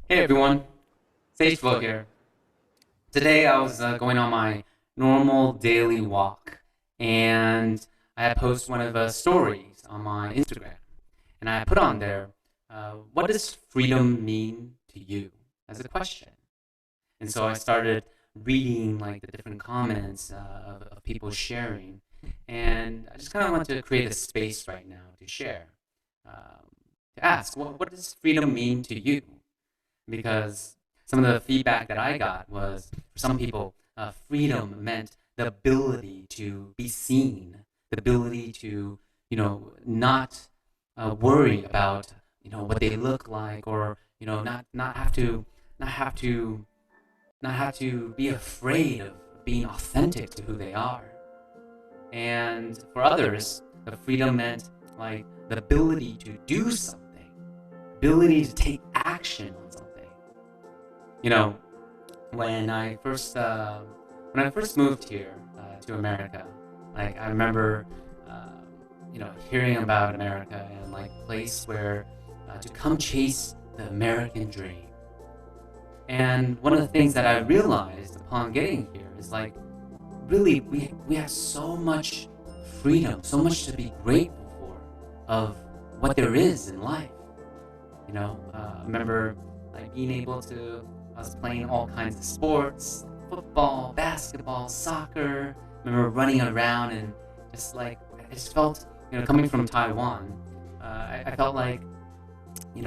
Hey everyone, Sageflow here. Today I was going on my normal daily walk, and I had posted one of the stories on my Instagram, and I put on there, what does freedom mean to you? As a question. And so I started reading like the different comments of people sharing, and I just kind of want to create a space right now to share, um, to ask, what does freedom mean to you? Because some of the feedback that I got was for some people, freedom meant the ability to be seen, the ability to, not worry about, what they look like, or not have to, not have to, not have to be afraid of being authentic to who they are. And for others, the freedom meant like the ability to do something, ability to take action on something. You know, when I first moved here to America, like I remember, hearing about America and like a place where to come chase the American dream. And one of the things that I realized upon getting here is like, really, we have so much freedom, so much to be grateful for, of what there is in life. I remember like being able to. I was playing all kinds of sports, football, basketball, soccer. I remember running around and just like I just felt, coming from Taiwan, I felt like, it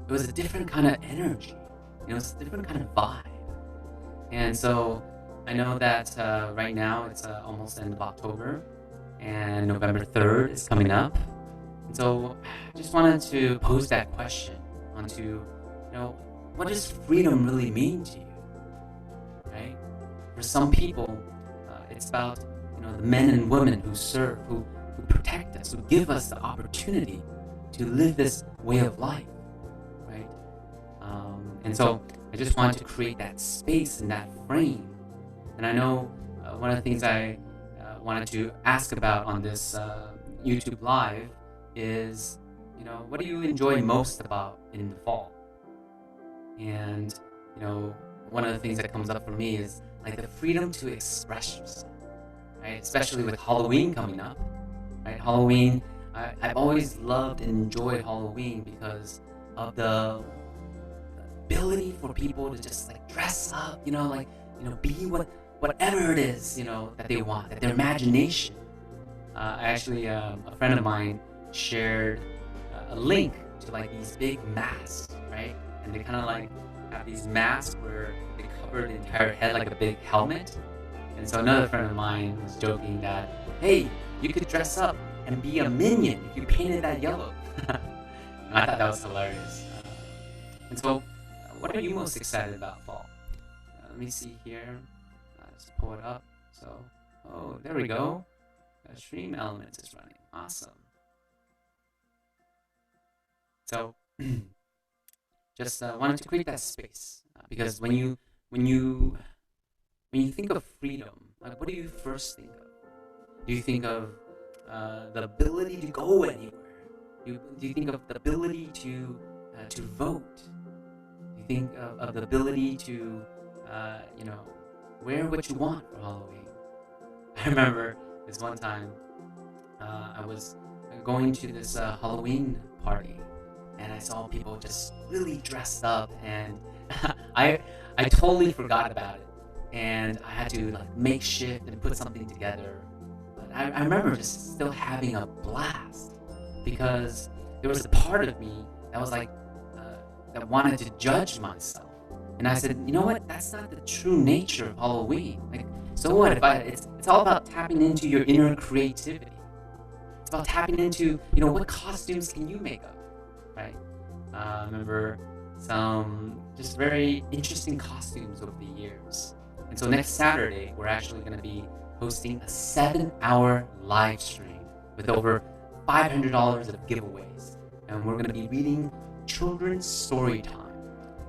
was a different kind of energy. It's a different kind of vibe. And so I know that right now it's almost end of October, and November 3rd is coming up. And so I just wanted to pose that question onto, what does freedom really mean to you, right? For some people, it's about, the men and women who serve, who protect us, who give us the opportunity to live this way of life, right? And so I just wanted to create that space and that frame. And I know one of the things I wanted to ask about on this YouTube Live is, what do you enjoy most about in the fall? And, one of the things that comes up for me is like the freedom to express yourself, right? Especially with Halloween coming up, right? Halloween, I've always loved and enjoyed Halloween because of the ability for people to just like dress up, be whatever it is, that they want, that their imagination. Actually, a friend of mine shared a link to like these big masks, right? And they kind of like have these masks where they cover the entire head like a big helmet. And so another friend of mine was joking that, hey, you could dress up and be a minion if you painted that yellow. And I thought that was hilarious. And so, what are you most excited about fall? Let me see here. Let's pull it up. So, oh, there we go. Stream Elements is running. Awesome. So, just wanted to create that space because when you think of freedom, like what do you first think of? Do you think of the ability to go anywhere? Do you think of the ability to vote? Do you think of the ability to wear what you want for Halloween? I remember this one time I was going to this Halloween party, and I saw people just really dressed up, and I totally forgot about it, and I had to like make shift and put something together. But I remember just still having a blast because there was a part of me that was like that wanted to judge myself, and I said, you know what? That's not the true nature of Halloween. Like, so what if it's all about tapping into your inner creativity. It's about tapping into, what costumes can you make up, right? I remember some just very interesting costumes over the years. And so next Saturday, we're actually going to be hosting a 7-hour live stream with over $500 of giveaways. And we're going to be reading children's story time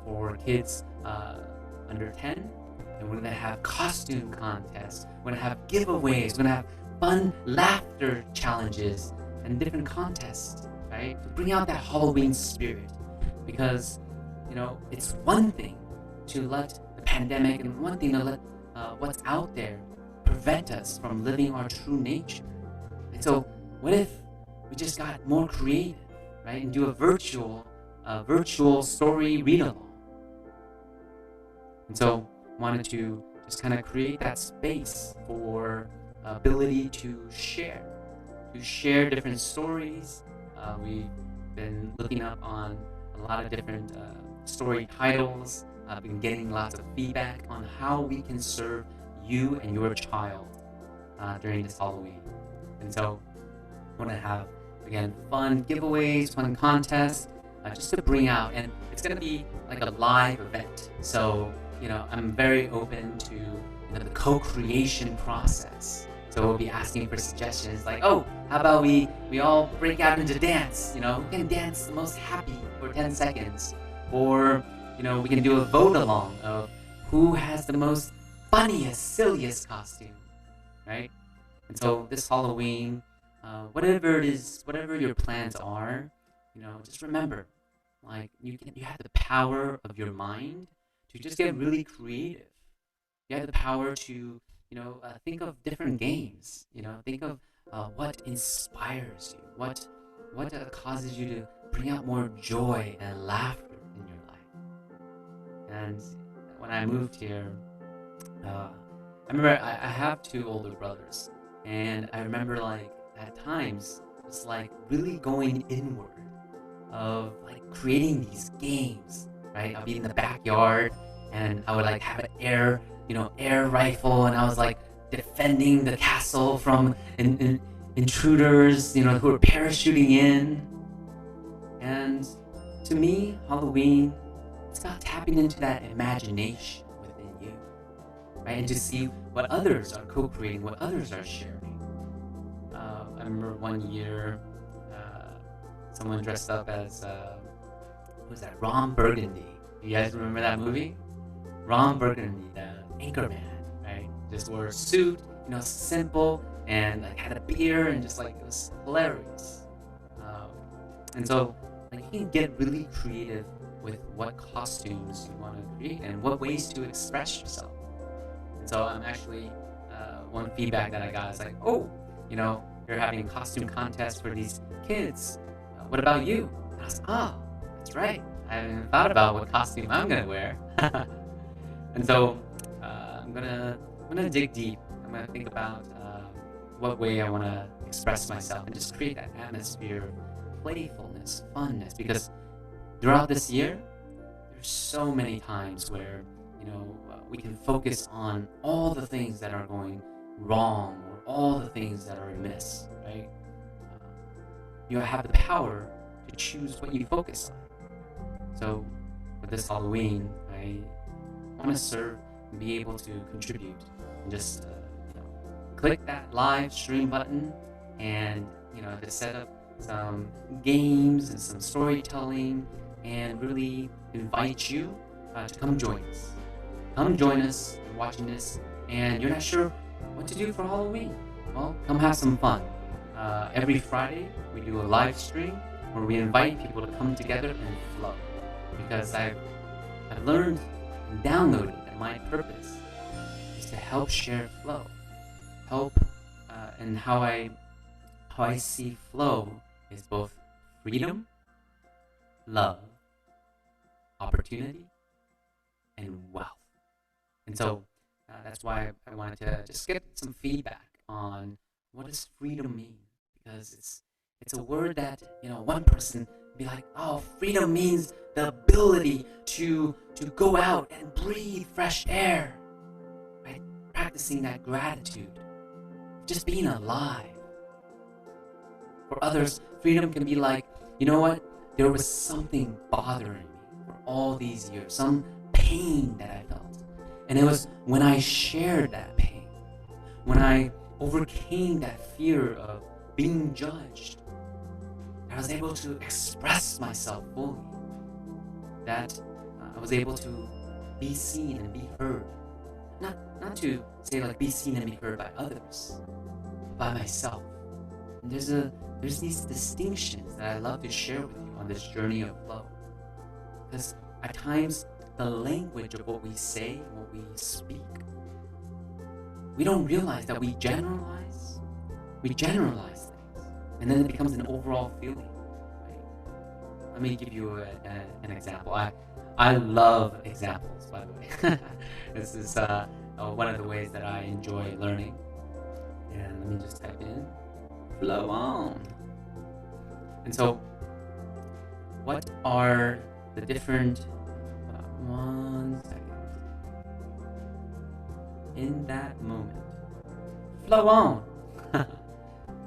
for kids under 10. And we're going to have costume contests. We're going to have giveaways. We're going to have fun laughter challenges and different contests, right? To bring out that Halloween spirit. Because it's one thing to let the pandemic and one thing to let what's out there prevent us from living our true nature. And so, what if we just got more creative, right, and do a virtual story read along? And so, wanted to just kind of create that space for ability to share different stories. We've been looking up on a lot of different story titles. I've been getting lots of feedback on how we can serve you and your child during this Halloween. And so I want to have, again, fun giveaways, fun contests, just to bring out. And it's going to be like a live event. So, I'm very open to the co-creation process. So we'll be asking for suggestions like, oh, how about we all break out into dance? Who can dance the most happy for 10 seconds? Or, we can do a vote along of who has the most funniest, silliest costume, right? And so this Halloween, whatever it is, whatever your plans are, just remember, like you have the power of your mind to just get really creative. You have the power to, think of different games. Think of what inspires you, what causes you to bring out more joy and laughter in your life. And when I moved here, I remember I have 2 older brothers, and I remember like at times just like really going inward of like creating these games, right? I'd be in the backyard and I would like have an air rifle, and I was like defending the castle from intruders, who were parachuting in. And to me, Halloween, it's about tapping into that imagination within you, right? And to see what others are co-creating, what others are sharing. I remember one year, someone dressed up as, who was that? Ron Burgundy. You guys remember that movie? Ron Burgundy, the Anchorman, right? Just wore a suit, simple, and like had a beer, and just like it was hilarious. And so, like, you can get really creative with what costumes you want to create and what ways to express yourself. And so, I'm actually one feedback that I got is like, oh, you're having a costume contest for these kids. What about you? And I was like, oh, that's right. I haven't thought about what costume I'm gonna wear. And so I'm gonna dig deep. I'm gonna think about what way I want to express myself and just create that atmosphere of playfulness, funness. Because throughout this year, there's so many times where we can focus on all the things that are going wrong or all the things that are amiss, right? You have the power to choose what you focus on. So for this Halloween, I want to serve and be able to contribute and just click that live stream button and to set up some games and some storytelling and really invite you to come join us. Come join us in watching this, and you're not sure what to do for Halloween. Well, come have some fun. Every Friday we do a live stream where we invite people to come together and flow, because I've learned and downloaded that my purpose is to help share flow, and how I see flow is both freedom, love, opportunity, and wealth. And so that's why I wanted to just get some feedback on what does freedom mean, because it's a word that one person would be like, oh, freedom means the ability to go out and breathe fresh air, right? Practicing that gratitude, just being alive. For others, freedom can be like, you know what? There was something bothering me for all these years, some pain that I felt. And it was when I shared that pain, when I overcame that fear of being judged, I was able to express myself fully, that I was able to be seen and be heard. Not to say like be seen and be heard by others, but by myself. And there's these distinctions that I love to share with you on this journey of flow. Because at times, the language of what we say, what we speak, we don't realize that we generalize things, and then it becomes an overall feeling. Right? Let me give you an example. I love examples, by the way. This is one of the ways that I enjoy learning. And let me just type in flow on. And so, what are the different? One second. In that moment, flow on.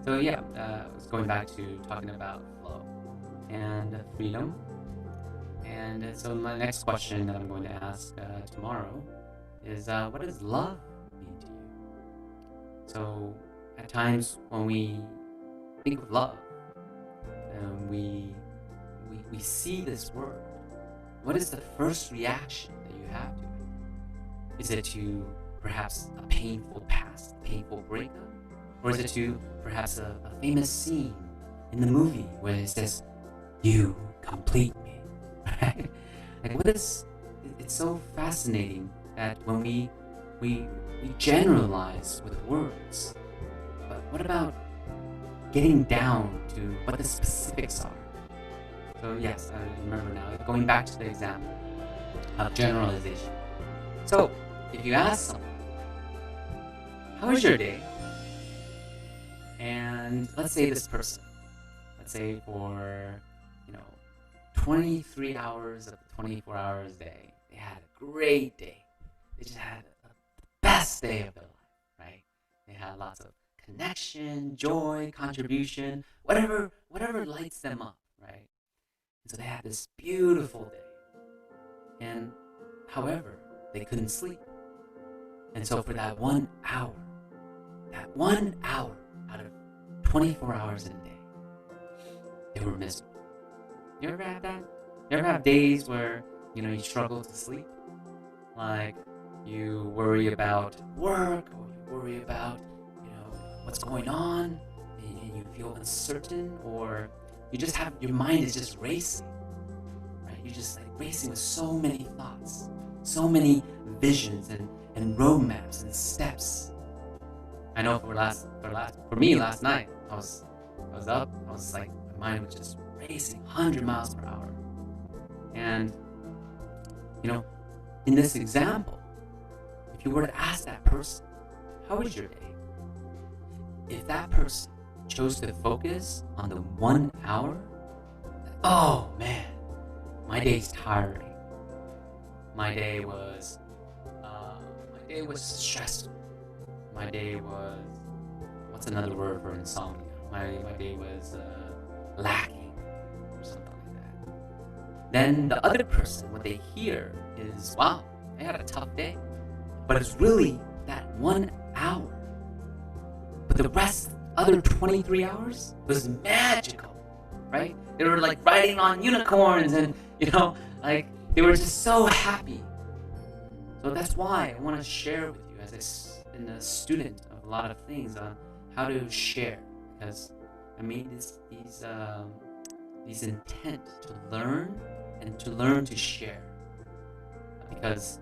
So yeah, I was going back to talking about flow and freedom. And so my next question that I'm going to ask tomorrow is, what does love mean to you? So at times when we think of love, we see this word, what is the first reaction that you have to it? Is it to perhaps a painful past, a painful breakup? Or is it to perhaps a famous scene in the movie where it says, "You complete me," right? Like, what is, it's so fascinating that when we generalize with words, but what about getting down to what the specifics are? So yes, I remember now, going back to the example of generalization. So if you ask someone, how was your day? And let's say this person, let's say for 23 hours of the 24 hours day, they had a great day. They just had the best day of their life, right? They had lots of connection, joy, contribution, whatever lights them up, right? And so they had this beautiful day. And however, they couldn't sleep. And so for that 1 hour out of 24 hours in a day, they were miserable. You ever have that? You ever have days where, you struggle to sleep? Like, you worry about work, or you worry about, what's going on, and you feel uncertain, or you just have, your mind is just racing, right? You're just like racing with so many thoughts, so many visions and roadmaps and steps. I know for me last night, I was up, I was like, my mind was just racing 100 miles per hour. And, in this example, if you were to ask that person, how was your day? If that person chose to focus on the 1 hour, oh man, my day's tiring. My day was stressful. My day was, what's another word for insomnia? My day was lacking, or something like that. Then the other person, what they hear is, wow, I had a tough day. But it's really that 1 hour. But the rest, other 23 hours, was magical, right? They were like riding on unicorns and, like they were just so happy. So that's why I want to share with you, as been a student of a lot of things, on how to share. Because I made these intent to learn and to learn to share. Because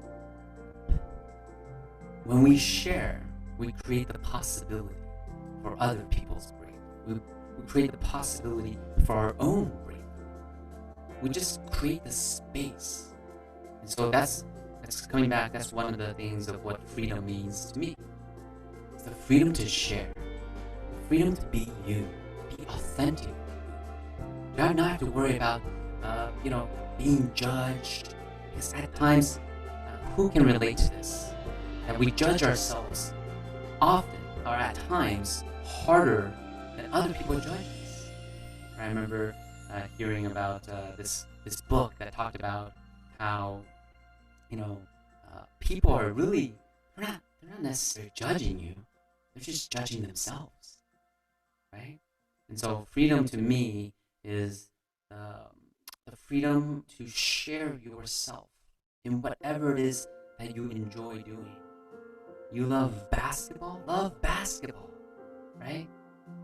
when we share, we create the possibility for other people's breakthrough. We create the possibility for our own breakthrough. We just create the space. And so that's coming back, that's one of the things of what freedom means to me. It's the freedom to share. The freedom to be you. Be authentic. You do not have to worry about, being judged. Because at times, who can relate to this? That we judge ourselves often, or at times, harder than other people judge us. I remember hearing about this book that talked about how, people are really, they're not necessarily judging you, they're just judging themselves, right? And so freedom to me is the freedom to share yourself in whatever it is that you enjoy doing. You love basketball? Love basketball, right?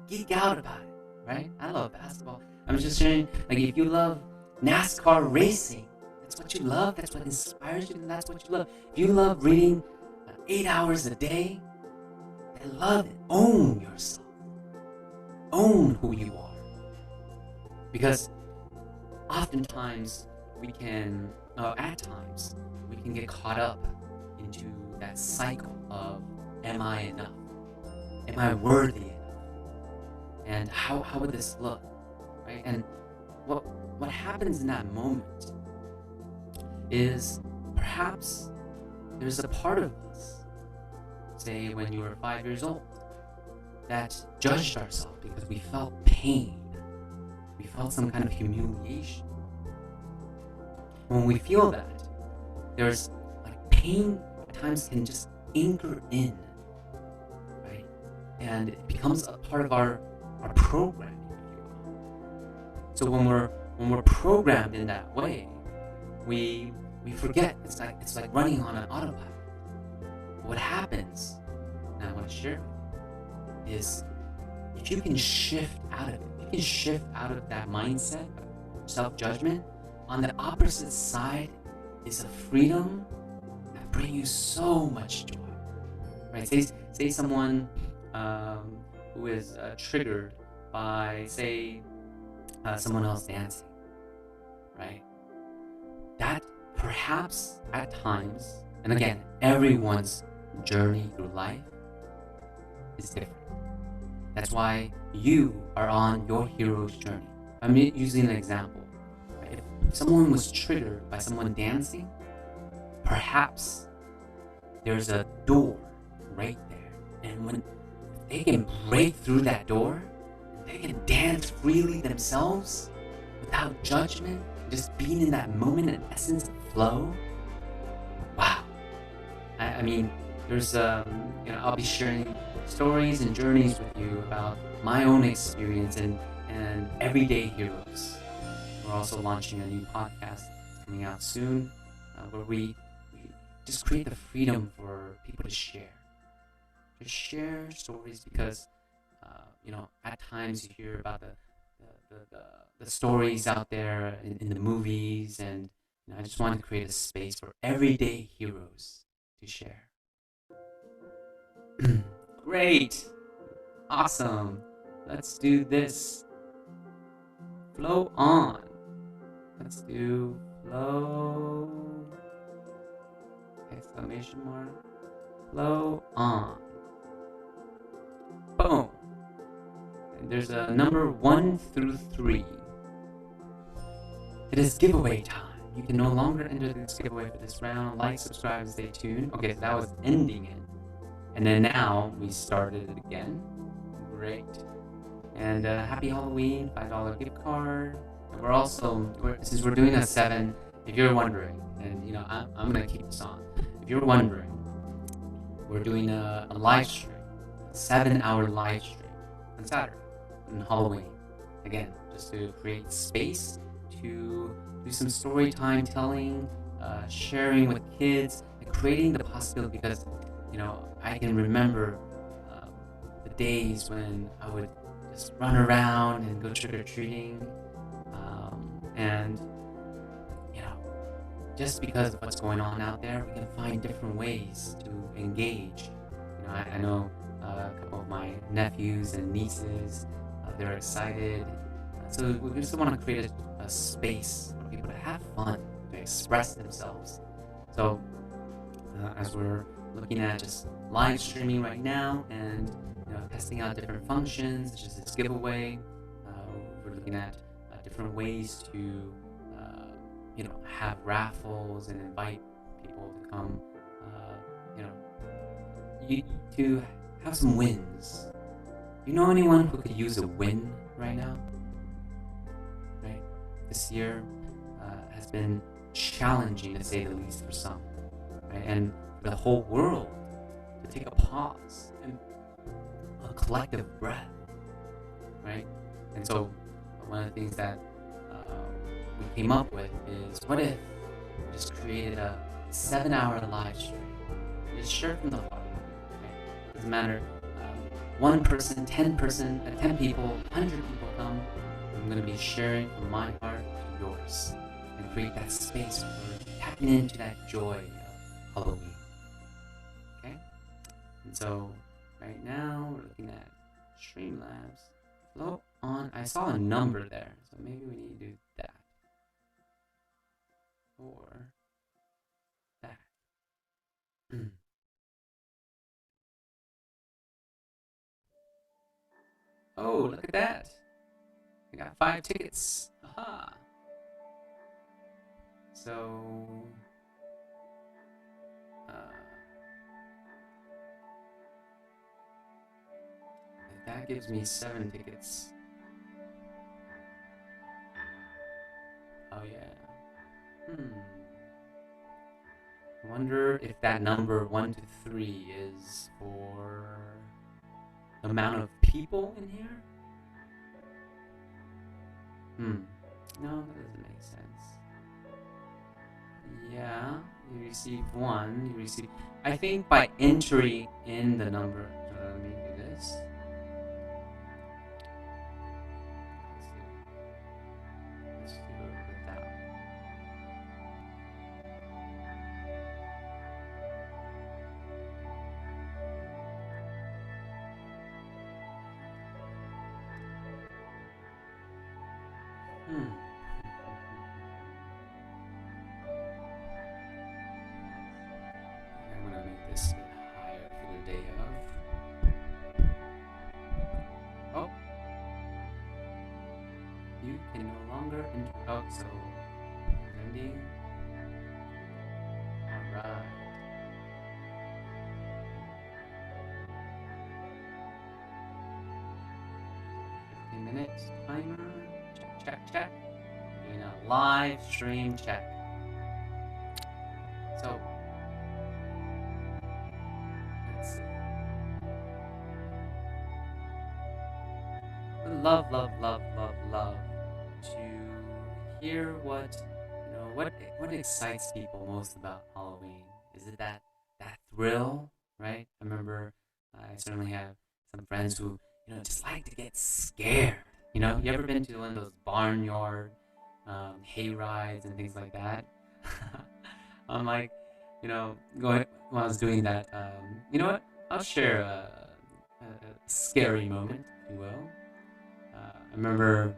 Geek out about it, right? I love basketball. I'm just saying, like, if you love NASCAR racing, That's what you love. That's what inspires you, and that's what you love. If you love reading 8 hours a day, then love it. Own yourself. Own who you are. Because oftentimes at times, we can get caught up into that cycle of, am I enough? Am I worthy enough? And how would this look? Right? And what happens in that moment is perhaps there's a part of us, say when you were 5 years old, that judged ourselves because we felt pain. We felt some kind of humiliation. When we feel that, there's like pain at times can just anchor in, right? And it becomes a part of our programming. So when we're programmed in that way, we forget. It's like running on an autopilot. What happens, and I want to share with you, is if you can shift out of it, if you can shift out of that mindset of self-judgment, on the opposite side is a freedom that brings you so much joy. Right? Say someone who is triggered by, say, someone else dancing, right? That perhaps at times, and again, everyone's journey through life is different. That's why you are on your hero's journey. I'm using an example. If someone was triggered by someone dancing, perhaps there's a door right there. And when they can break through that door, they can dance freely themselves without judgment, just being in that moment, in essence of flow. Wow. I mean, there's I'll be sharing stories and journeys with you about my own experience and everyday heroes. We're also launching a new podcast coming out soon, where we just create the freedom for people to share. To share stories because at times you hear about the stories out there in the movies, and I just wanted to create a space for everyday heroes to share. Great, awesome. Let's do this. Flow on. Let's do flow. Exclamation mark. Flow on. Boom. There's a number 1 through 3. It is giveaway time. You can no longer enter this giveaway for this round. Like, subscribe, and stay tuned. Okay, so that was ending it. And then now we started it again. Great. And happy Halloween, $5 gift card. And since we're doing a 7, if you're wondering, and I'm gonna keep this on. If you're wondering, we're doing a live stream, a 7-hour live stream on Saturday. And Halloween, again, just to create space to do some story time telling, sharing with kids, and creating the possibility, because I can remember the days when I would just run around and go trick-or-treating, and just because of what's going on out there, we can find different ways to engage. I know a couple of my nephews and nieces, they're excited. So we just want to create a space for people to have fun, to express themselves. So as we're looking at just live streaming right now and testing out different functions, such as this giveaway, we're looking at different ways to have raffles and invite people to come, to have some wins. You know anyone who could use a win right now? Right? This year has been challenging, to say the least, for some. Right? And for the whole world to take a pause and a collective breath. Right? And so one of the things that we came up with is, what if we just created a 7-hour live stream? Just share from the heart. Right? Doesn't matter. 1 person, 10 people, 100 people come. I'm going to be sharing from my heart to yours. And create that space for tapping into that joy of Halloween. Okay? And so right now we're looking at Streamlabs. Float on. I saw a number there, so maybe we need to do that. Or that. Oh, look at that. I got 5 tickets. Aha. So, that gives me 7 tickets. Oh yeah. I wonder if that number 1 to 3 is for the amount of people in here? No, that doesn't make sense. Yeah, you received 1. You received. I think by entry in the number. Let me do this. Let's do it without. I'm gonna make this a bit higher for the day of. Oh, you can no longer enter. Oh, so ending. All right. Minutes timer. Check. In a live stream check. So let's see. Love to hear what excites people most about Halloween. Is it that thrill, right? I remember I certainly have some friends who just like to get scared. You ever been to one of those barnyard hay rides and things like that? I'm like, going when I was doing that. You know what? I'll share a scary moment, if you will. I remember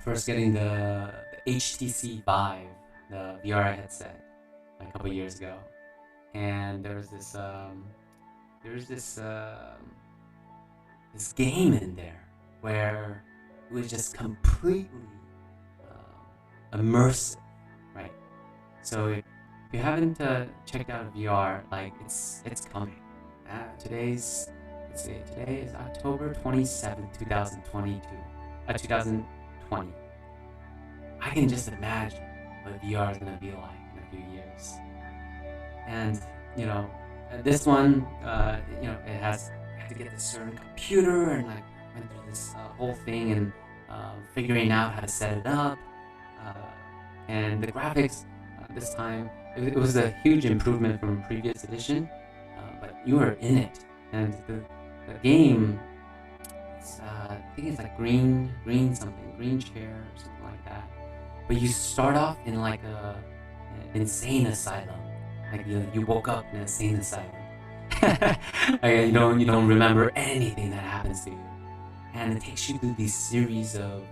first getting the HTC Vive, the VR headset, a couple years ago, and there was this this game in there where it was just completely immersive, right? So if you haven't checked out VR, like it's coming. Today is October 27th, 2020. I can just imagine what VR is gonna be like in a few years. And this one, it has to get this certain computer and like went through this whole thing and figuring out how to set it up. And the graphics this time, it was a huge improvement from previous edition, but you were in it, and the game, I think it's like green chair or something like that. But you start off in like an insane asylum, like you woke up in an insane asylum. Like, you don't remember anything that happens to you, and it takes you through these series of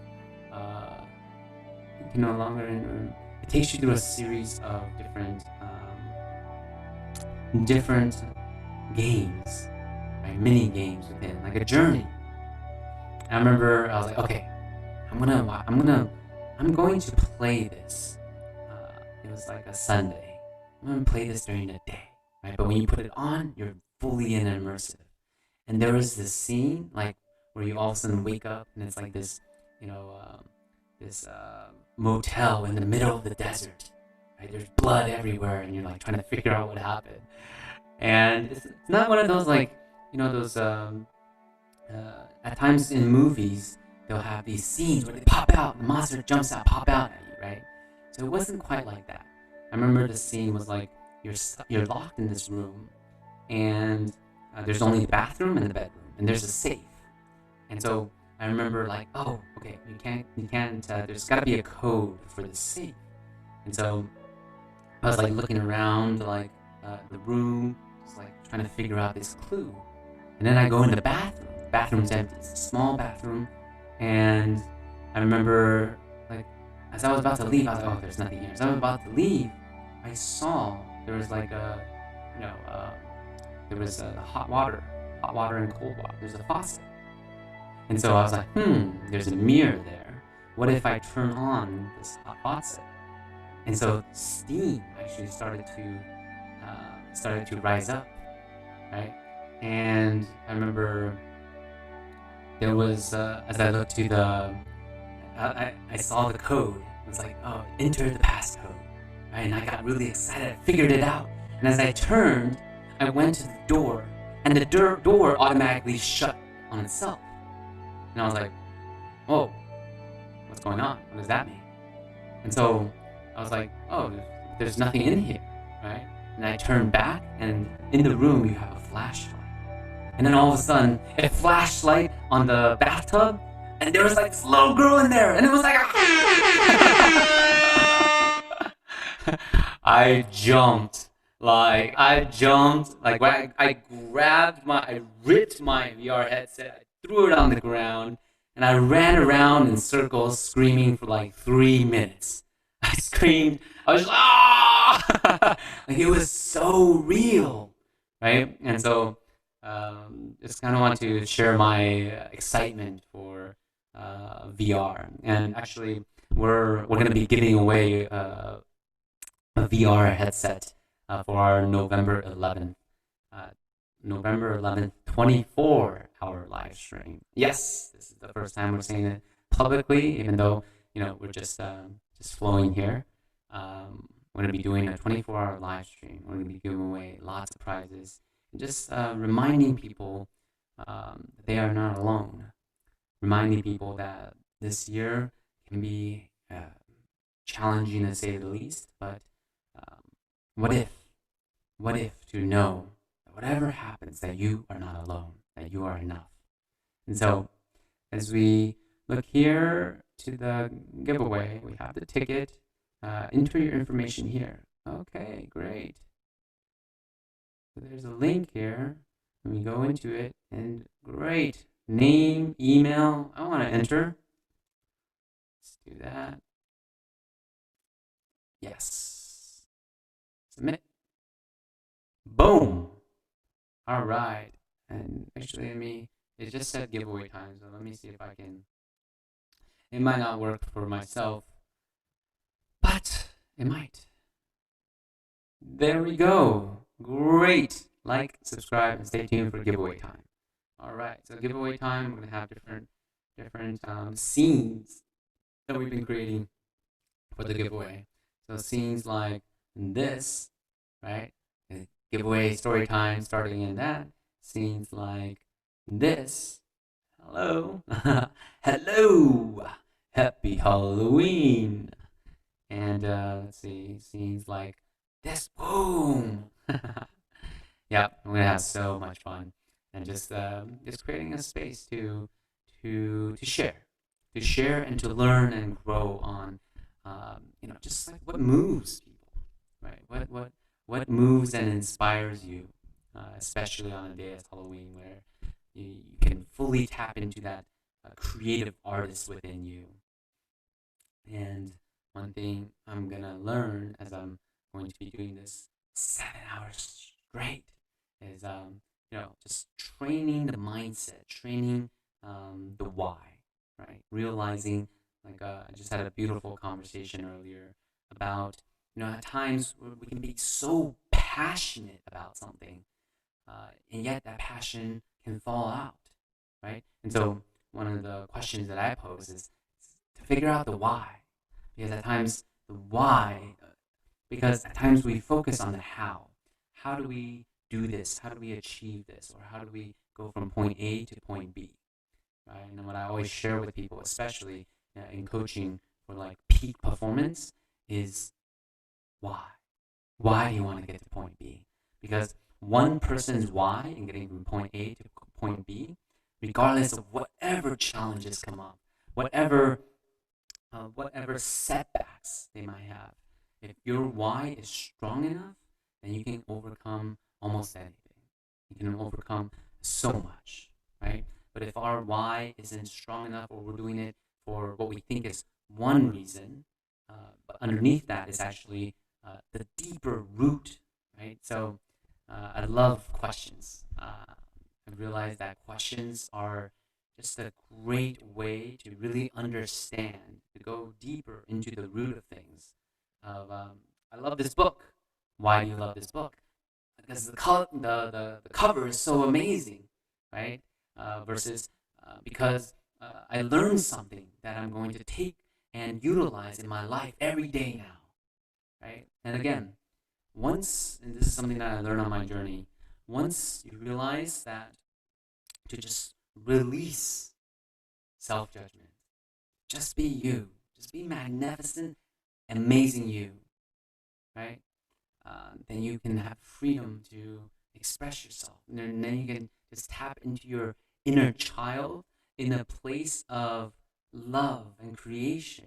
you can no longer enter. It takes you through a series of different games, right? Mini games within, like a journey. And I remember I was like, okay, I'm going to play this. It was like a Sunday. I'm gonna play this during the day, right? But when you put it on, you're fully in immersive. And there was this scene, like where you all of a sudden wake up and it's like this, this motel in the middle of the desert, right? There's blood everywhere, and you're like trying to figure out what happened. And it's not one of those like, those at times in movies they'll have these scenes where they pop out, the monster jumps out, pop out at you, right? So it wasn't quite like that. I remember the scene was like you're locked in this room, and there's only the bathroom and the bedroom, and there's a safe. And so I remember like, oh, okay, you can't. There's got to be a code for the safe. And so I was like looking around like the room, just like trying to figure out this clue. And then I go in the bathroom. The bathroom's empty. It's a small bathroom. And I remember, like, as I was about to leave, I was like, oh, there's nothing here. As I was about to leave, I saw there was like a, there was hot water and cold water. There's a faucet. And so I was like, there's a mirror there. What if I turn on this hot faucet? And so steam actually started to rise up, right? And I remember there was, as I looked to I saw the code. It was like, oh, enter the passcode, right? And I got really excited. I figured it out. And as I turned, I went to the door, and the door automatically shut on itself. And I was like, whoa, what's going on? What does that mean? And so I was like, oh, there's nothing in here, right? And I turned back, and in the room you have a flashlight. And then all of a sudden, a flashlight on the bathtub, and there was like this little girl in there, and it was like, I jumped, I ripped my VR headset, I threw it on the ground, and I ran around in circles screaming for like 3 minutes. I screamed, I was like, like it was so real, right? And so just kind of want to share my excitement for VR. And actually, we're going to be giving away a VR headset for our November 11th, 24-hour live stream. Yes, this is the first time we're saying it publicly, even though we're just flowing here. We're going to be doing a 24-hour live stream. We're going to be giving away lots of prizes and just reminding people that they are not alone. Reminding people that this year can be challenging to say the least, but what if to know that whatever happens, that you are not alone, that you are enough. And so as we look here to the giveaway, we have the ticket. Enter your information here. Okay, great. So there's a link here, and we go into it, and great. Name, email, I want to enter. Let's do that. Yes. Submit. Boom. All right. And actually, it just said giveaway time, so let me see if I can. It might not work for myself, but it might. There we go. Great. Like, subscribe, and stay tuned for giveaway time. All right. So giveaway time, we're gonna have different scenes that we've been creating for the giveaway. So scenes like this, right? Giveaway story time starting in that. Scenes like this. Hello. Hello. Happy Halloween. And let's see, scenes like this. Boom. Yeah, we're gonna have so much fun, and just creating a space to share and to learn and grow on, just like what moves people, right? What moves and inspires you, especially on a day as Halloween, where you can fully tap into that creative artist within you. And one thing I'm gonna learn as I'm going to be doing this 7 hours straight is just training the mindset, training the why, right? Realizing, like I just had a beautiful conversation earlier about at times we can be so passionate about something, and yet that passion can fall out, right? And so one of the questions that I pose is to figure out the why, because at times we focus on the how. How do we do this? How do we achieve this? Or how do we go from point A to point B, right? And what I always share with people, especially in coaching for like peak performance, is why. Why do you want to get to point B? Because one person's why in getting from point A to point B, regardless of whatever challenges come up, whatever setbacks they might have, If your why is strong enough, then you can overcome almost anything. You can overcome so much, right? But if our why isn't strong enough, or we're doing it for what we think is one reason, but underneath that is actually the deeper root, right? So I love questions. I realized that questions are just a great way to really understand, to go deeper into the root of things. I love this book. Why do you love this book? Because the cover is so amazing, right? Versus because I learned something that I'm going to take and utilize in my life every day now, right? And again, once, and this is something that I learned on my journey, once you realize that to just release self judgment, just be you, just be magnificent, amazing you, right? Then you can have freedom to express yourself. And then you can just tap into your inner child in a place of love and creation,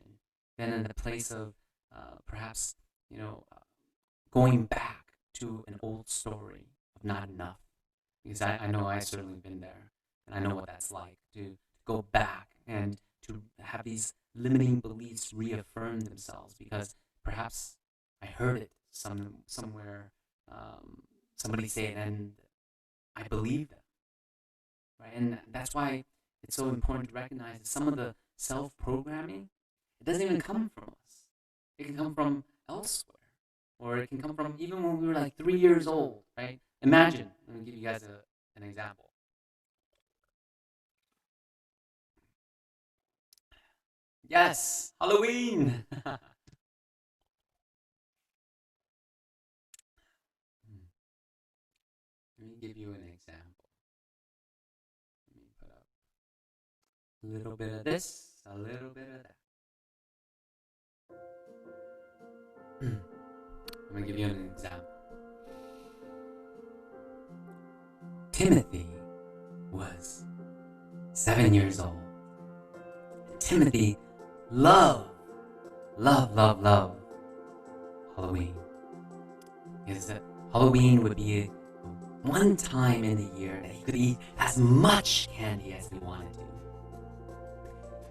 than in the place of perhaps, you know, going back to an old story of not enough. Because I know I've certainly been there, and I know what that's like to go back and to have these limiting beliefs reaffirm themselves because perhaps I heard it somewhere, somebody say it, and I believe them, right? And that's why it's so important to recognize that some of the self-programming, it doesn't even come from us. It can come from elsewhere, or it can come from even when we were like 3 years old, right? Imagine, let me give you guys an example. Yes, Halloween. Let me give you an example. Let me put up a little bit of this, a little bit of that. I'm going to give you an example. Timothy was 7 years old. And Timothy loved Halloween. Because Halloween would be one time in the year that he could eat as much candy as he wanted to.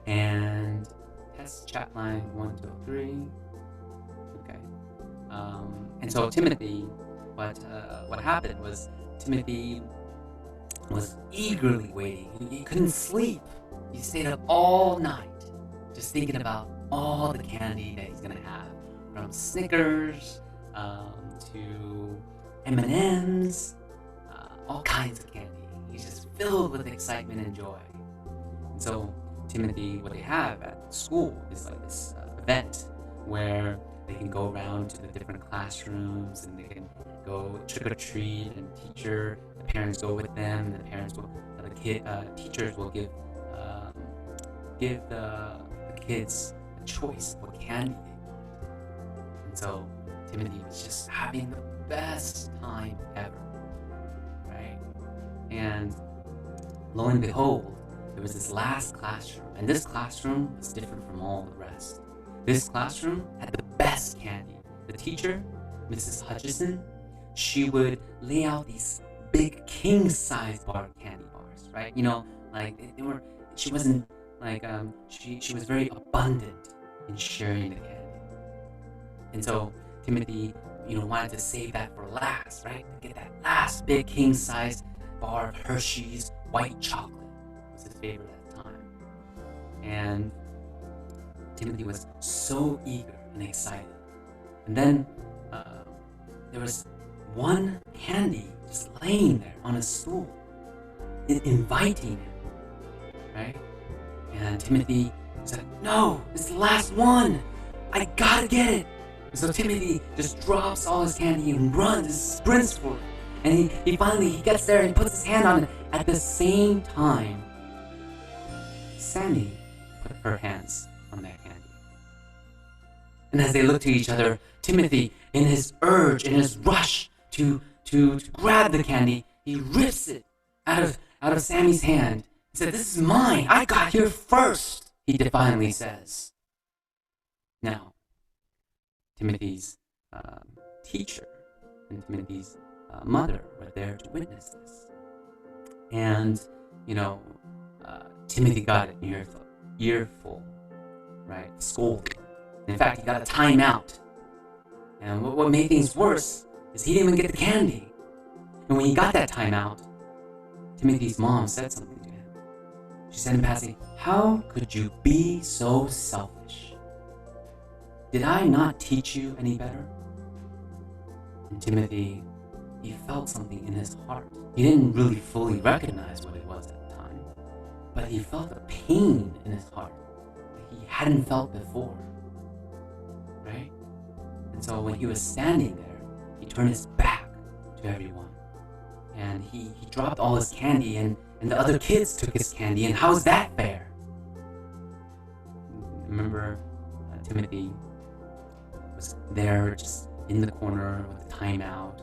And test chat line 1, 2, 3. Okay. And so Timothy, what happened was Timothy was eagerly waiting. He couldn't sleep. He stayed up all night just thinking about all the candy that he's gonna have, from Snickers to M&Ms, all kinds of candy. He's just filled with excitement and joy. And so Timothy, what they have at school is like this event where they can go around to the different classrooms and they can go trick or treat, and the parents go with them, and the parents will, teachers will give the kids a choice of what candy they want. And so Timothy was just having the best time ever, right? And lo and behold, there was this last classroom, and this classroom was different from all the rest. This classroom had the best candy. The teacher, Mrs. Hutchison, she would lay out these big king-size candy bars, right? You know, like they were. She wasn't like she was very abundant in sharing the candy, and so Timothy, wanted to save that for last, right? To get that last big king-size bar of Hershey's white chocolate. It was his favorite at the time, and Timothy was so eager and excited. And then there was one candy just laying there on a stool, inviting him, right? And Timothy said, "No, it's the last one. I gotta get it." And so Timothy just drops all his candy and runs, and sprints for it. And he finally gets there and puts his hand on it. At the same time, Sammy put her hands on that candy. And as they look to each other, Timothy, in his urge, in his rush to grab the candy, he rips it out of Sammy's hand. He said, "This is mine. I got here first," he defiantly says. Now, Timothy's teacher and Timothy's mother were there to witness this. And, Timothy got an earful, right? Scolded. In fact, he got a timeout. And what made things worse is he didn't even get the candy. And when he got that timeout, Timothy's mom said something to him. She said in passing, "How could you be so selfish? Did I not teach you any better?" And Timothy, he felt something in his heart. He didn't really fully recognize what it was at the time, but he felt a pain in his heart that he hadn't felt before, right? And so when he was standing there, he turned his back to everyone. And he dropped all his candy, and the other kids took his candy, and how's that fair? Remember, Timothy was there just in the corner with the timeout,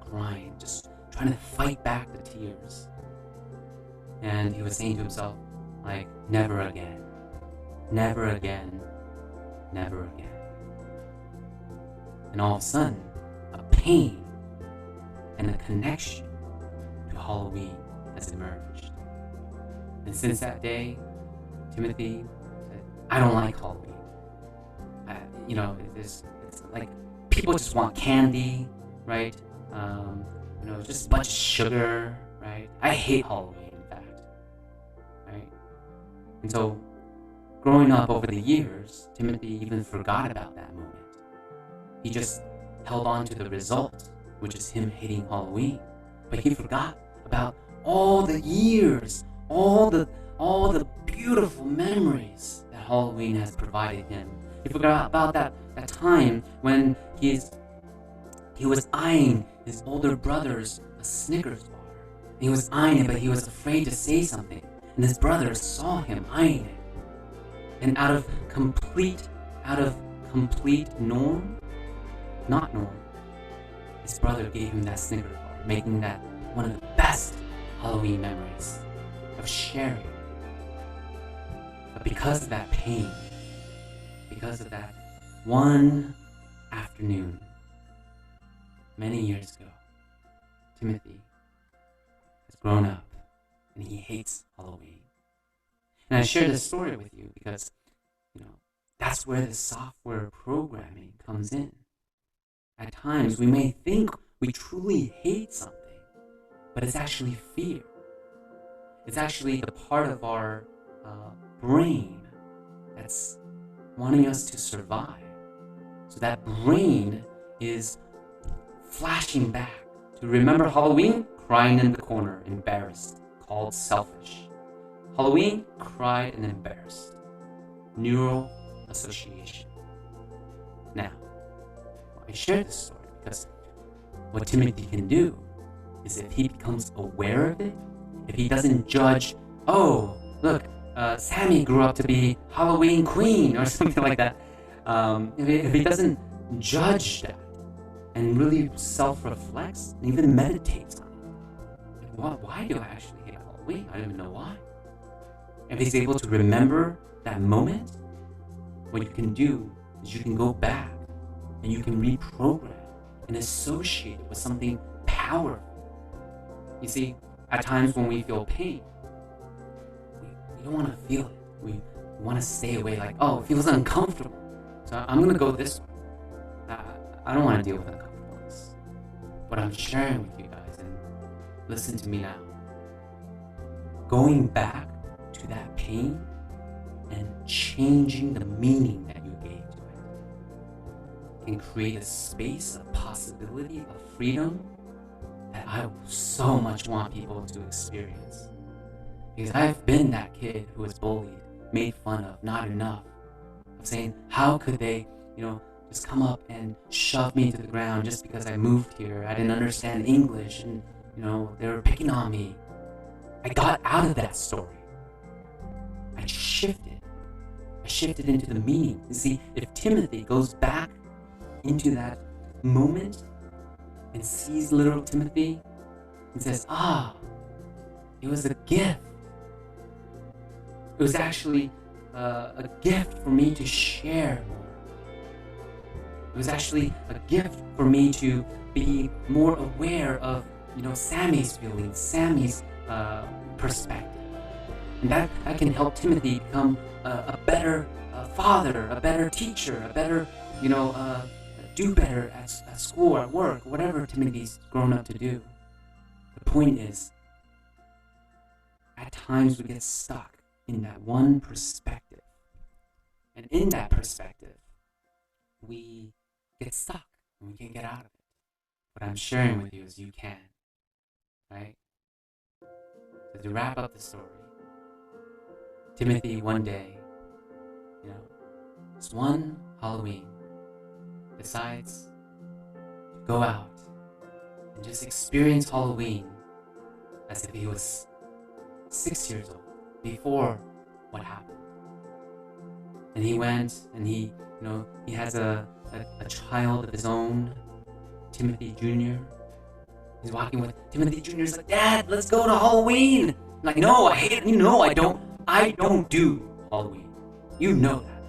crying, just trying to fight back the tears. And he was saying to himself, like, never again, never again, never again. And all of a sudden, a pain and a connection to Halloween has emerged. And since that day, Timothy said, I don't like Halloween. It's like people just want candy, right? Just a bunch of sugar, right? I hate Halloween, in fact, right? And so, growing up over the years, Timothy even forgot about that moment. He just held on to the result, which is him hating Halloween. But he forgot about all the years, all the beautiful memories that Halloween has provided him. He forgot about that time when he was eyeing his older brother's a Snickers bar. And he was eyeing it, but he was afraid to say something. And his brother saw him eyeing it. And out of complete not norm, his brother gave him that Snickers bar, making that one of the best Halloween memories of sharing. But because of that pain, because of that one afternoon, many years ago, Timothy has grown up and he hates Halloween. And I share this story with you because, that's where the software programming comes in. At times, we may think we truly hate something, but it's actually fear. It's actually the part of our brain that's wanting us to survive. So that brain is flashing back to remember Halloween, crying in the corner, embarrassed, called selfish. Halloween, cried and embarrassed. Neural association. Now, I share this story because what Timothy can do is if he becomes aware of it, if he doesn't judge, oh, look, Sammy grew up to be Halloween queen or something like that. If he doesn't judge that and really self-reflects and even meditates on it, like, why do I actually hate Halloween? I don't even know why. If he's able to remember that moment, what you can do is you can go back and you can reprogram and associate it with something powerful. You see, at times when we feel pain, we don't want to feel it. We want to stay away, like, oh, it feels uncomfortable, so I'm going to go this way. I don't want to deal with uncomfortableness. But I'm sharing with you guys, and listen to me now. Going back to that pain and changing the meaning that you gave to it can create a space of possibility, of freedom that I so much want people to experience. Because I've been that kid who was bullied, made fun of, not enough, of saying, how could they, just come up and shove me to the ground just because I moved here. I didn't understand English and, they were picking on me. I got out of that story. I shifted into the meaning. You see, if Timothy goes back into that moment and sees little Timothy and says, it was a gift. It was actually a gift for me to share more. It was actually a gift for me to be more aware of, Sammy's feelings, Sammy's perspective. And that can help Timothy become a better father, a better teacher, a better, do better at school, at work, whatever Timothy's grown up to do. The point is, at times we get stuck in that one perspective. And in that perspective, we get stuck and we can't get out of it. What I'm sharing with you is you can, right? So to wrap up the story, Timothy one day, it's one Halloween, decides to go out and just experience Halloween as if he was 6 years old before what happened. And he went and he has a child of his own, Timothy Jr. He's walking with Timothy Jr. He's like, "Dad, let's go to Halloween." I'm like, "No, I hate it. I don't do Halloween. You know that."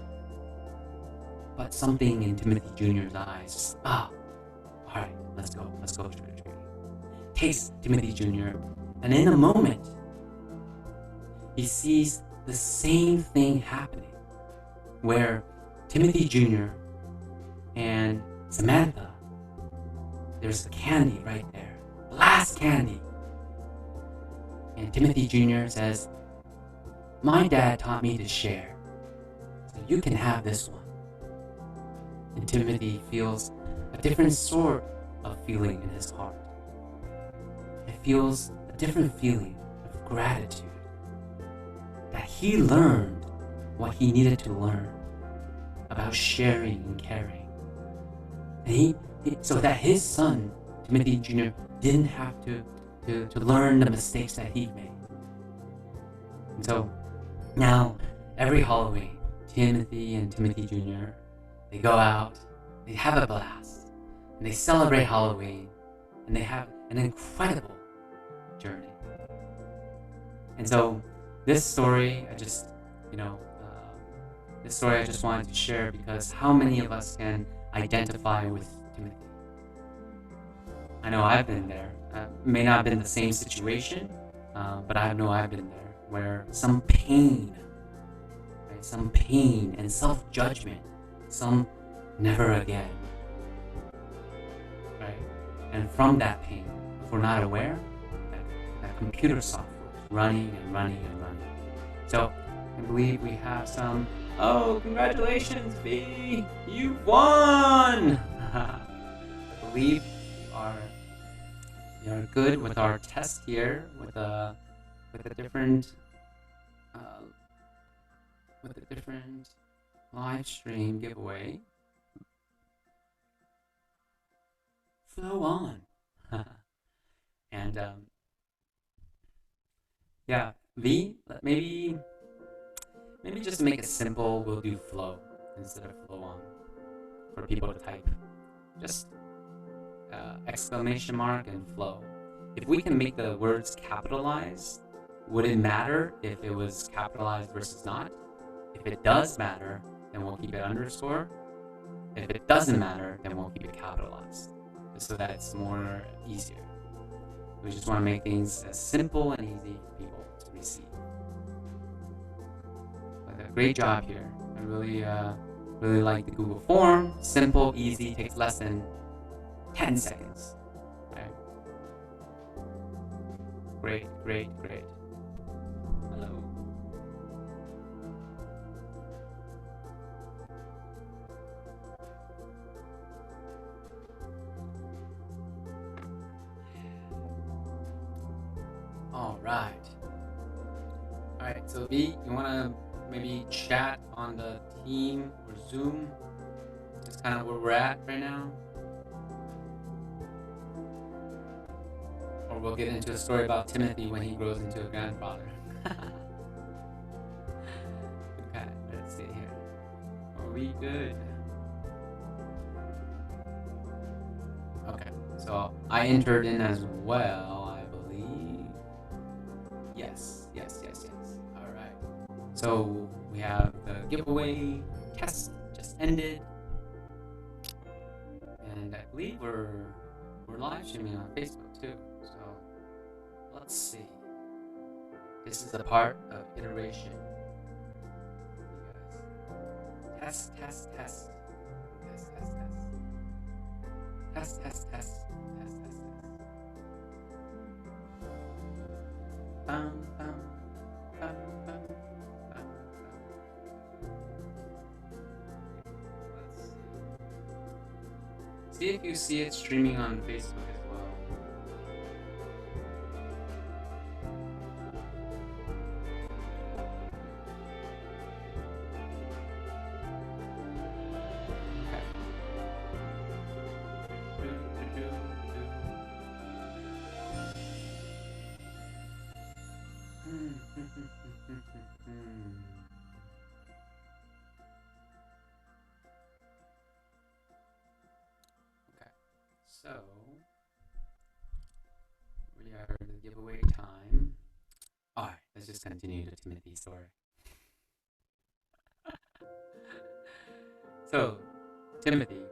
But something in Timothy Jr.'s eyes, all right, let's go trick-or-treating. Takes Timothy Jr. and in a moment, he sees the same thing happening, where Timothy Jr. and Samantha, there's a candy right there, blast candy. And Timothy Jr. says, "My dad taught me to share, so you can have this one." And Timothy feels a different sort of feeling in his heart. He feels a different feeling of gratitude that he learned what he needed to learn about sharing and caring. And so that his son, Timothy Jr., didn't have to learn the mistakes that he made. And so now, every Halloween, Timothy and Timothy Jr., they go out, they have a blast, and they celebrate Halloween, and they have an incredible journey. And so this story, I just wanted to share because how many of us can identify with Timothy? I know I've been there. May not have been the same situation, but I know I've been there, where some pain and self-judgment, some never again, right? And from that pain, if we're not aware, that computer software is running and running and running. So I believe we have some, congratulations, V! You won! I believe we are good with our test here, with a different live stream giveaway. Flow on. And yeah, V, maybe just to make it simple, we'll do flow instead of flow on for people to type. Just exclamation mark and flow. If we can make the words capitalized, would it matter if it was capitalized versus not? If it does matter, then we'll keep it underscore. If it doesn't matter, then we'll keep it capitalized, just so that it's more easier. We just want to make things as simple and easy for people to receive. But a great job here. I really like the Google form. Simple, easy, takes less than 10 seconds. Right? Great. Hello. Alright, so V, you want to maybe chat on the team or Zoom? That's kind of where we're at right now. Or we'll get into a story about Timothy when he grows into a grandfather. Okay, let's see here. Are we good? Okay, so I entered in as well, I believe. Yes. Alright. So we have the giveaway test just ended. I believe we're live streaming on Facebook too. So let's see. This is a part of iteration. You guys. Test. Test. Bum, bum, bum, bum, bum. Let's see. See if you see it streaming on Facebook as well. So, we are at the giveaway time. Alright, let's just continue the Timothy story. So, Timothy,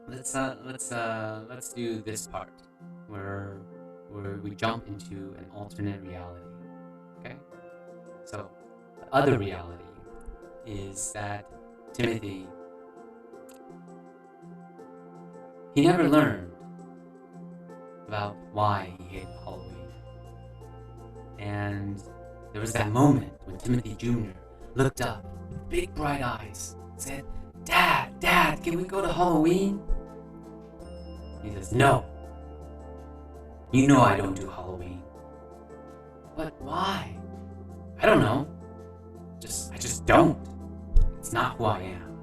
let's do this part where we jump into an alternate reality. Okay? So, the other reality is that Timothy, he never learned about why he hated Halloween. And there was that moment when Timothy Jr. looked up, big bright eyes, said, Dad, can we go to Halloween? He says, no. You know I don't do Halloween. But why? I don't know. I just don't. It's not who I am.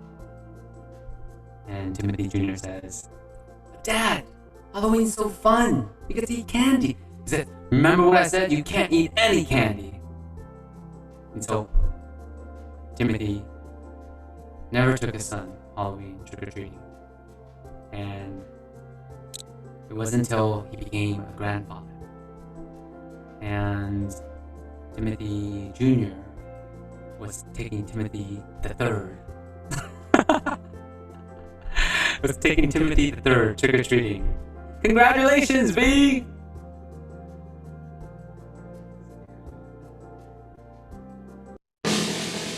And Timothy Jr. says, Dad, Halloween's so fun. You get to eat candy. He said, remember what I said? You can't eat any candy. And so, Timothy never took his son Halloween trick-or-treating. And it wasn't until he became a grandfather. And Timothy Jr. was taking Timothy the Third. Was taking Timothy the Third trick-or-treating. Congratulations, V!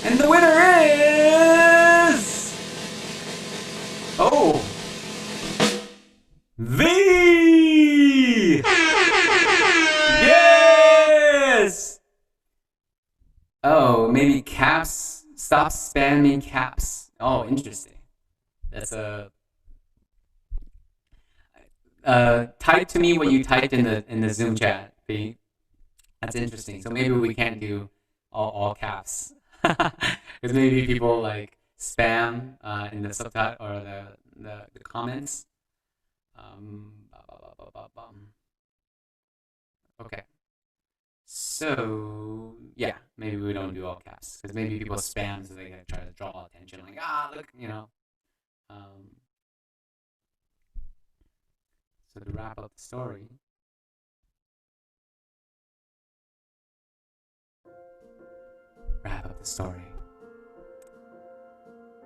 And the winner is... Oh! V! Yes! Oh, maybe caps. Stop spamming caps. Oh, interesting. That's a... type to me what you typed in the Zoom chat, V. That's interesting. So maybe we can't do all caps. Because maybe people like spam in the subtitle or the comments. Okay. So yeah, maybe we don't do all caps because maybe people spam so they try to draw attention, like look, you know. So to wrap up the story.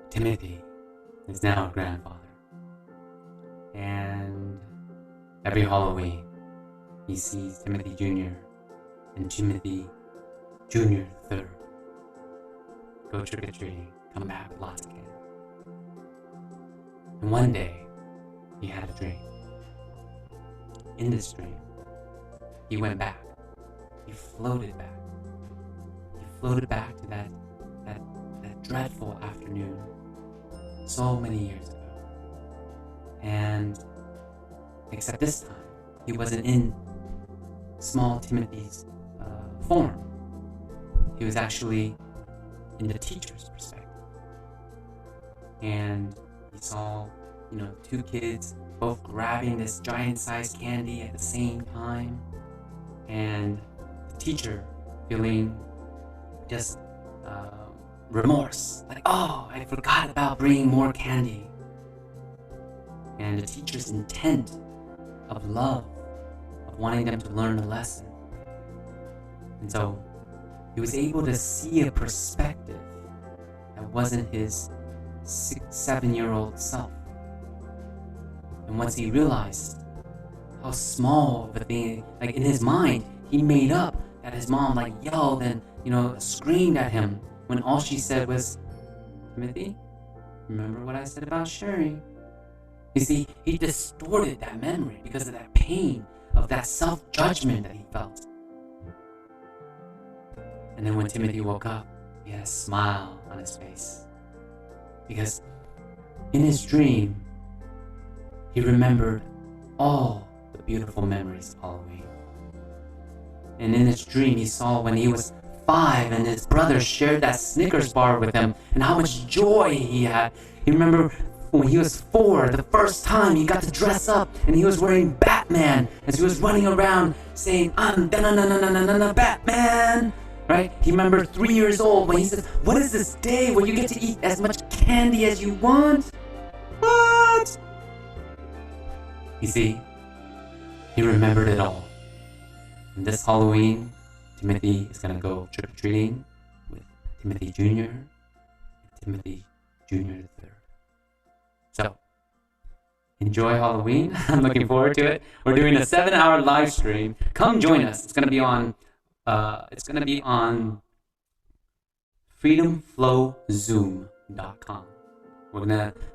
Timothy is now a grandfather. And every Halloween, he sees Timothy Jr. and Timothy Jr. III go trick-or-treating, come back with lots of candy. And one day, he had a dream. In this dream, he went back. He floated back. He floated back to that dreadful afternoon so many years ago. And except this time, he wasn't in small Timothy's form. He was actually in the teacher's perspective. And he saw, two kids both grabbing this giant-sized candy at the same time, and the teacher feeling just remorse, like, oh, I forgot about bringing more candy. And the teacher's intent of love, of wanting them to learn a lesson. And so he was able to see a perspective that wasn't his 6-7-year-old self. And once he realized how small of a thing, like in his mind, he made up that his mom like yelled and, screamed at him when all she said was, "Timothy, remember what I said about sharing?" You see, he distorted that memory because of that pain of that self-judgment that he felt. And then when Timothy woke up, he had a smile on his face. Because in his dream, he remembered all the beautiful memories of Halloween. And in his dream, he saw when he was 5 and his brother shared that Snickers bar with him and how much joy he had. He remembered when he was 4, the first time he got to dress up and he was wearing Batman as he was running around saying, "I'm Batman." Right? He remembered 3 years old when he said, "What is this day where you get to eat as much candy as you want?" What? You see, he remembered it all. And this Halloween, Timothy is going to go trick-or-treating with Timothy Jr. and Timothy Jr. the third. So, enjoy Halloween. I'm looking forward to it. We're doing a 7-hour live stream. Come join us. It's going to be on freedomflowzoom.com.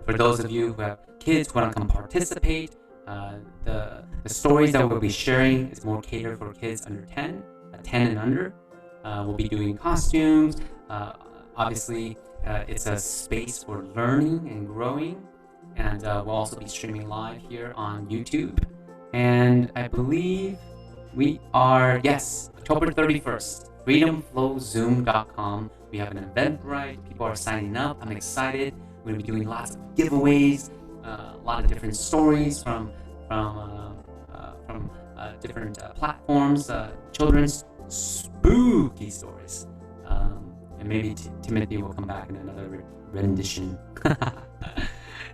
For those of you who have kids who want to come participate, the stories that we'll be sharing is more catered for kids under 10 and under. We'll be doing costumes. Obviously, it's a space for learning and growing. And we'll also be streaming live here on YouTube. And I believe we are, October 31st, freedomflowzoom.com. We have an Eventbrite. People are signing up. I'm excited. We're going to be doing lots of giveaways, a lot of different stories from different platforms, children's spooky stories. And maybe Timothy will come back in another rendition.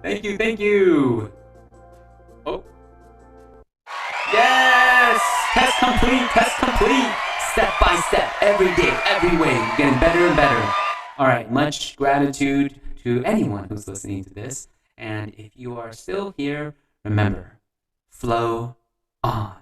Thank you. Oh. Yes! Test complete. Step by step, every day, every way, getting better and better. All right, much gratitude to anyone who's listening to this. And if you are still here, remember, flow on.